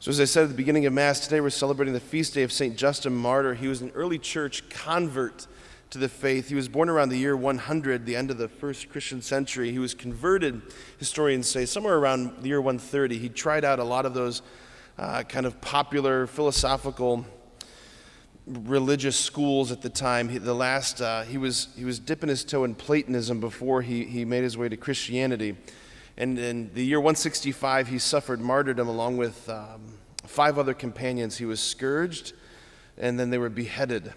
So as I said at the beginning of Mass, today we're celebrating the feast day of St. Justin Martyr. He was an early church convert to the faith. He was born around the year 100, the end of the first Christian century. He was converted, historians say, somewhere around the year 130. He tried out a lot of those kind of popular philosophical religious schools at the time. He was dipping his toe in Platonism before he made his way to Christianity. And in the year 165, he suffered martyrdom along with 5 other companions. He was scourged, and then they were beheaded.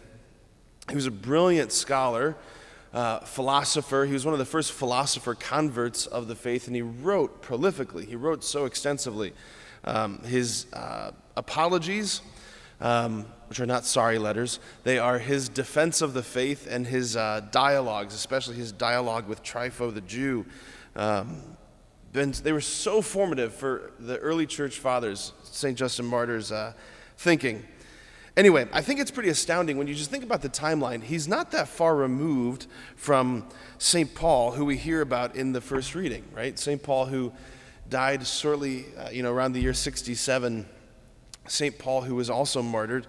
He was a brilliant scholar, philosopher. He was one of the first philosopher converts of the faith, and he wrote prolifically. He wrote so extensively. His apologies, which are not sorry letters, they are his defense of the faith, and his dialogues, especially his dialogue with Trypho the Jew. They were so formative for the early church fathers, St. Justin Martyr's thinking. Anyway, I think it's pretty astounding when you just think about the timeline. He's not that far removed from St. Paul, who we hear about in the first reading, right? St. Paul, who died shortly, around the year 67. St. Paul, who was also martyred.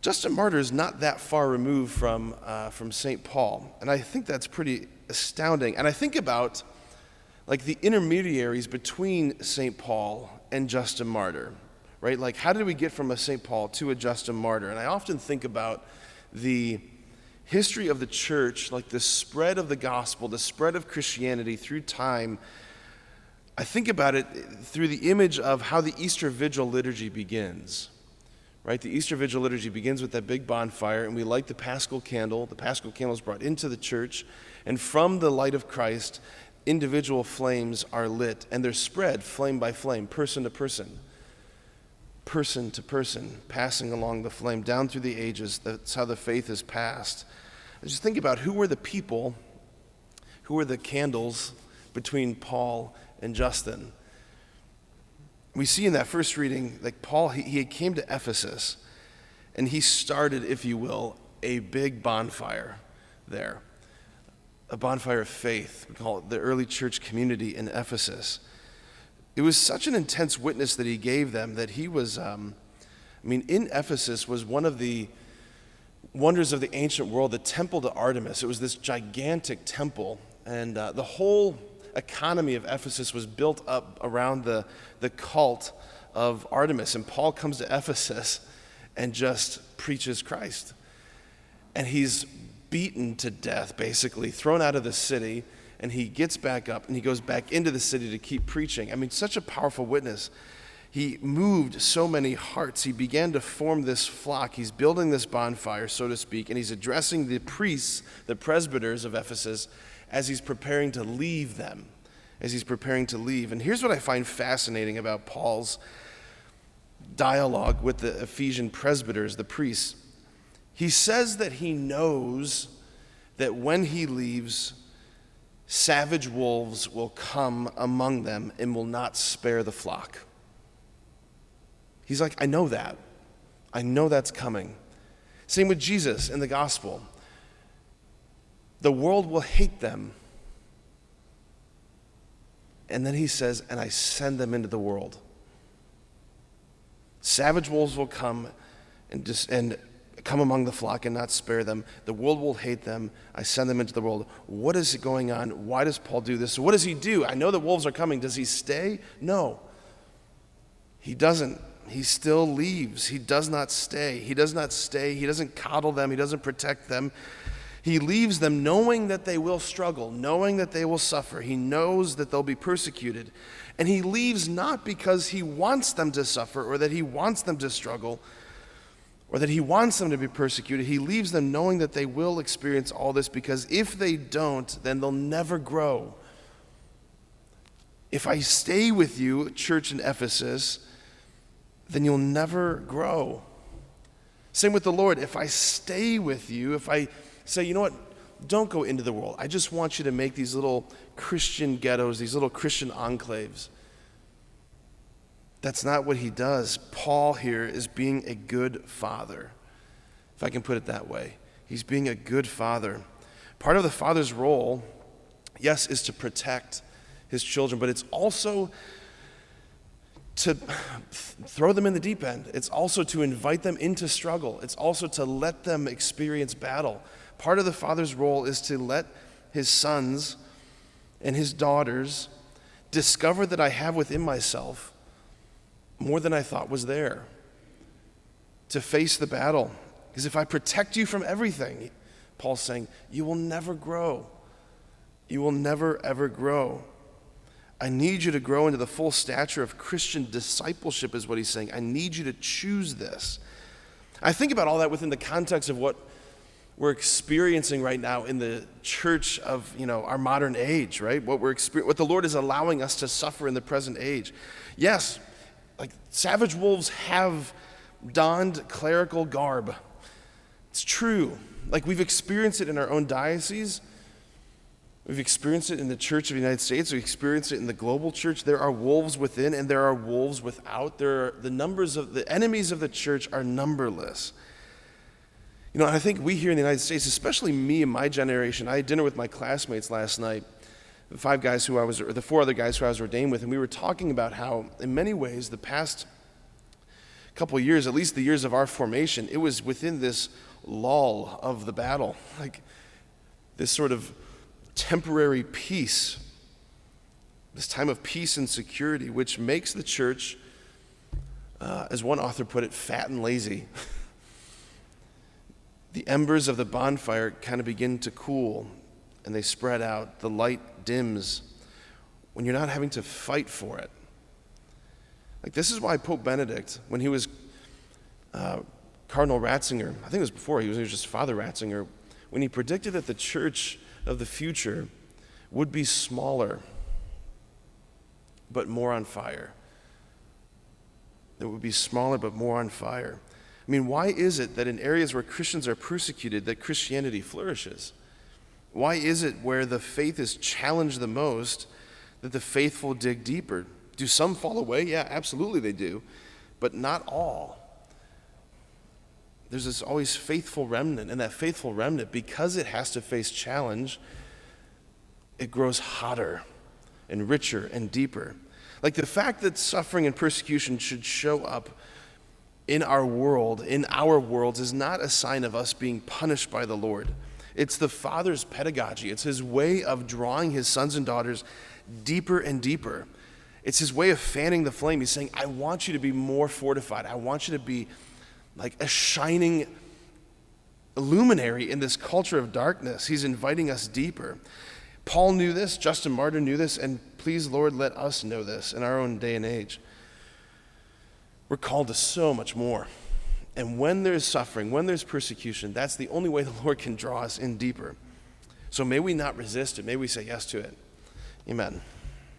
Justin Martyr is not that far removed from St. Paul, and I think that's pretty astounding. And I think about like the intermediaries between St. Paul and Justin Martyr. Right? Like, how did we get from a St. Paul to a Justin Martyr? And I often think about the history of the church, like the spread of the gospel, the spread of Christianity through time. I think about it through the image of how the Easter Vigil liturgy begins. Right? The Easter Vigil liturgy begins with that big bonfire, and we light the Paschal candle. The Paschal candle is brought into the church, and from the light of Christ, individual flames are lit, and they're spread flame by flame, person to person, passing along the flame down through the ages. That's how the faith is passed. Just think about who were the people, who were the candles between Paul and Justin. We see in that first reading, like Paul, he came to Ephesus, and he started, if you will, a big bonfire there, a bonfire of faith. We call it the early church community in Ephesus. It was such an intense witness that he gave them that he was, in Ephesus was one of the wonders of the ancient world, the temple to Artemis. It was this gigantic temple, and the whole economy of Ephesus was built up around the cult of Artemis. And Paul comes to Ephesus and just preaches Christ. And he's beaten to death, basically, thrown out of the city. And he gets back up and he goes back into the city to keep preaching. Such a powerful witness. He moved so many hearts. He began to form this flock. He's building this bonfire, so to speak, and he's addressing the priests, the presbyters of Ephesus, as he's preparing to leave them, And here's what I find fascinating about Paul's dialogue with the Ephesian presbyters, the priests. He says that he knows that when he leaves, savage wolves will come among them and will not spare the flock. He's like, I know that. I know that's coming. Same with Jesus in the gospel. The world will hate them. And then he says, and I send them into the world. Savage wolves will come and come among the flock and not spare them. The world will hate them. I send them into the world. What is going on? Why does Paul do this? So what does he do? I know the wolves are coming. Does he stay? No. He doesn't. He still leaves. He does not stay. He doesn't coddle them. He doesn't protect them. He leaves them knowing that they will struggle, knowing that they will suffer. He knows that they'll be persecuted. And he leaves not because he wants them to suffer or that he wants them to struggle, or that he wants them to be persecuted. He leaves them knowing that they will experience all this, because if they don't, then they'll never grow. If I stay with you, church in Ephesus, then you'll never grow. Same with the Lord. If I stay with you, if I say, you know what, don't go into the world. I just want you to make these little Christian ghettos, these little Christian enclaves. That's not what he does. Paul here is being a good father, if I can put it that way. He's being a good father. Part of the father's role, yes, is to protect his children, but it's also to throw them in the deep end. It's also to invite them into struggle. It's also to let them experience battle. Part of the Father's role is to let his sons and his daughters discover that I have within myself more than I thought was there. To face the battle. Because if I protect you from everything, Paul's saying, you will never grow. You will never, ever grow. I need you to grow into the full stature of Christian discipleship, is what he's saying. I need you to choose this. I think about all that within the context of what we're experiencing right now in the church of, our modern age, right? What the Lord is allowing us to suffer in the present age. Yes, like savage wolves have donned clerical garb. It's true. Like we've experienced it in our own diocese. We've experienced it in the Church of the United States. We've experienced it in the global church. There are wolves within and there are wolves without. The enemies of the church are numberless. I think we here in the United States, especially me and my generation, I had dinner with my classmates last night, the 4 other guys who I was ordained with, and we were talking about how, in many ways, the past couple years, at least the years of our formation, it was within this lull of the battle, like this sort of temporary peace, this time of peace and security, which makes the church, as one author put it, fat and lazy. The embers of the bonfire kind of begin to cool and they spread out. The light dims when you're not having to fight for it. Like this is why Pope Benedict, when he was Cardinal Ratzinger, I think it was before, he was just Father Ratzinger, when he predicted that the church of the future would be smaller but more on fire. It would be smaller but more on fire. I mean, why is it that in areas where Christians are persecuted that Christianity flourishes? Why is it where the faith is challenged the most that the faithful dig deeper? Do some fall away? Yeah, absolutely they do, but not all. There's this always faithful remnant, and that faithful remnant, because it has to face challenge, it grows hotter and richer and deeper. Like the fact that suffering and persecution should show up in our worlds, is not a sign of us being punished by the Lord. It's the Father's pedagogy. It's his way of drawing his sons and daughters deeper and deeper. It's his way of fanning the flame. He's saying, I want you to be more fortified. I want you to be like a shining luminary in this culture of darkness. He's inviting us deeper. Paul knew this, Justin Martyr knew this, and please, Lord, let us know this in our own day and age. We're called to so much more. And when there's suffering, when there's persecution, that's the only way the Lord can draw us in deeper. So may we not resist it. May we say yes to it. Amen.